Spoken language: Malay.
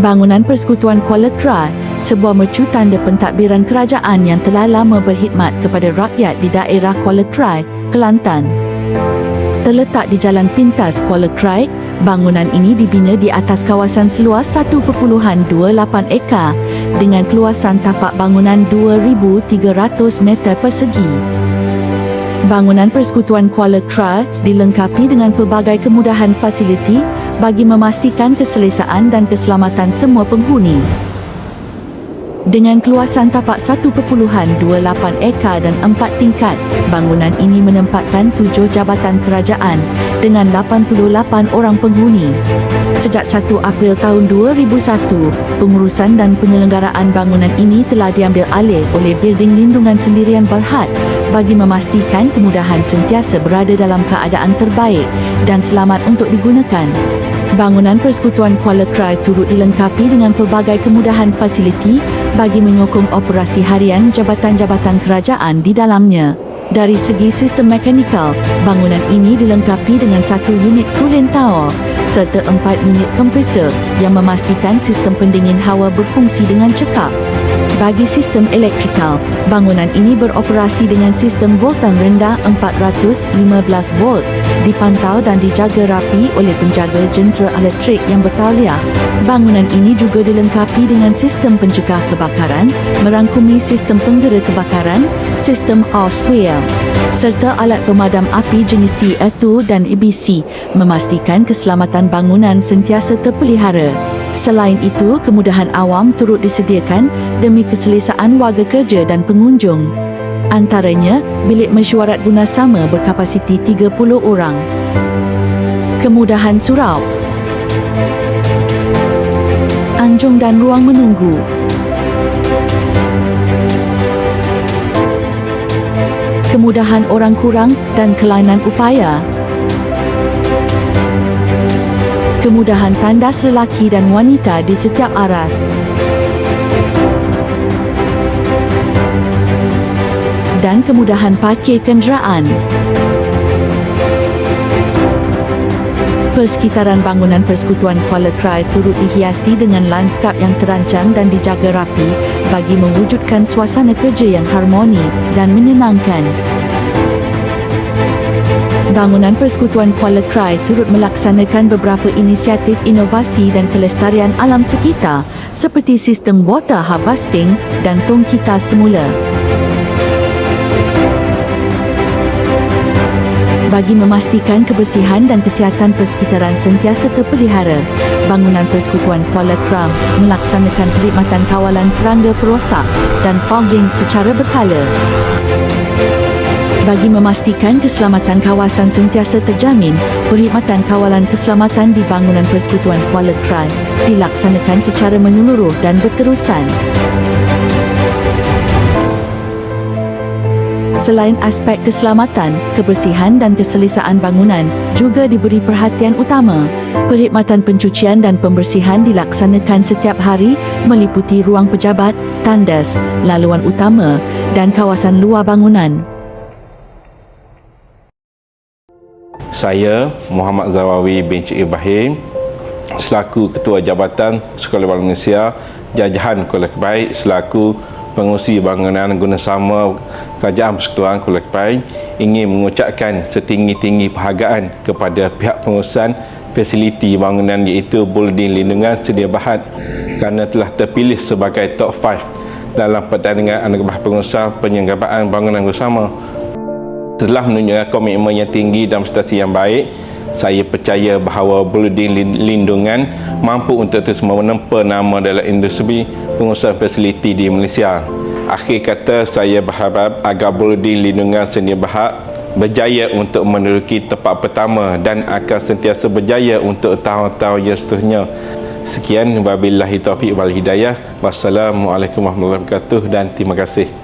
Bangunan Persekutuan Kuala Krai, sebuah mercu tanda pentadbiran kerajaan yang telah lama berkhidmat kepada rakyat di daerah Kuala Krai, Kelantan. Terletak di Jalan Pintas Kuala Krai, bangunan ini dibina di atas kawasan seluas 1.28 ekar dengan keluasan tapak bangunan 2,300 meter persegi. Bangunan Persekutuan Kuala Krai dilengkapi dengan pelbagai kemudahan fasiliti bagi memastikan keselesaan dan keselamatan semua penghuni. Dengan keluasan tapak 1.28 ekar dan 4 tingkat, bangunan ini menempatkan 7 jabatan kerajaan dengan 88 orang penghuni. Sejak 1 April tahun 2001, pengurusan dan penyelenggaraan bangunan ini telah diambil alih oleh Bilding Lindungan Sendirian Berhad bagi memastikan kemudahan sentiasa berada dalam keadaan terbaik dan selamat untuk digunakan. Bangunan Persekutuan Kuala Krai turut dilengkapi dengan pelbagai kemudahan fasiliti bagi menyokong operasi harian jabatan-jabatan kerajaan di dalamnya. Dari segi sistem mekanikal, bangunan ini dilengkapi dengan 1 unit cooling tower serta 4 unit kompresor yang memastikan sistem pendingin hawa berfungsi dengan cekap. Bagi sistem elektrikal, bangunan ini beroperasi dengan sistem voltan rendah 415 volt, dipantau dan dijaga rapi oleh penjaga jentera elektrik yang bertauliah. Bangunan ini juga dilengkapi dengan sistem pencegah kebakaran, merangkumi sistem penggera kebakaran, sistem house wheel, serta alat pemadam api jenis CO2 dan EBC, memastikan keselamatan bangunan sentiasa terpelihara. Selain itu, kemudahan awam turut disediakan demi keselesaan warga kerja dan pengunjung. Antaranya, bilik mesyuarat guna sama berkapasiti 30 orang. Kemudahan surau, anjung dan ruang menunggu. Kemudahan orang kurang dan kelainan upaya. Kemudahan tandas lelaki dan wanita di setiap aras. Dan kemudahan parkir kenderaan. Persekitaran bangunan Persekutuan Kuala Krai turut dihiasi dengan lanskap yang terancang dan dijaga rapi bagi mewujudkan suasana kerja yang harmoni dan menyenangkan. Bangunan Persekutuan Kuala Krai turut melaksanakan beberapa inisiatif inovasi dan kelestarian alam sekitar seperti sistem water harvesting dan tong kita semula. Bagi memastikan kebersihan dan kesihatan persekitaran sentiasa terpelihara, bangunan Persekutuan Kuala Krai melaksanakan perkhidmatan kawalan serangga perosak dan fogging secara berkala. Bagi memastikan keselamatan kawasan sentiasa terjamin, perkhidmatan kawalan keselamatan di bangunan Persekutuan Kuala Krai dilaksanakan secara menyeluruh dan berterusan. Selain aspek keselamatan, kebersihan dan keselesaan bangunan juga diberi perhatian utama. Perkhidmatan pencucian dan pembersihan dilaksanakan setiap hari meliputi ruang pejabat, tandas, laluan utama dan kawasan luar bangunan. Saya Muhammad Zawawi bin Cik Ibrahim selaku Ketua Jabatan Sekolah Bahasa Malaysia Jajahan Kuala Krai selaku pengurusi bangunan guna sama Kerajaan Persekutuan Kuala Krai ingin mengucapkan setinggi-tinggi penghargaan kepada pihak pengurusan fasiliti bangunan iaitu Building Lindungan Sedia Berhad kerana telah terpilih sebagai top 5 dalam pertandingan anugerah pengurusan penyelenggaraan bangunan bersama. Setelah menunjukkan komitmen yang tinggi dan prestasi yang baik, saya percaya bahawa Building Lindungan mampu untuk terus menempa nama dalam industri pengurusan fasiliti di Malaysia. Akhir kata, saya berharap agar Building Lindungan Sedia Berhad berjaya untuk menduduki tempat pertama dan akan sentiasa berjaya untuk tahun-tahun yang seterusnya. Sekian, wabillahi taufiq wal hidayah. Wassalamualaikum warahmatullahi wabarakatuh dan terima kasih.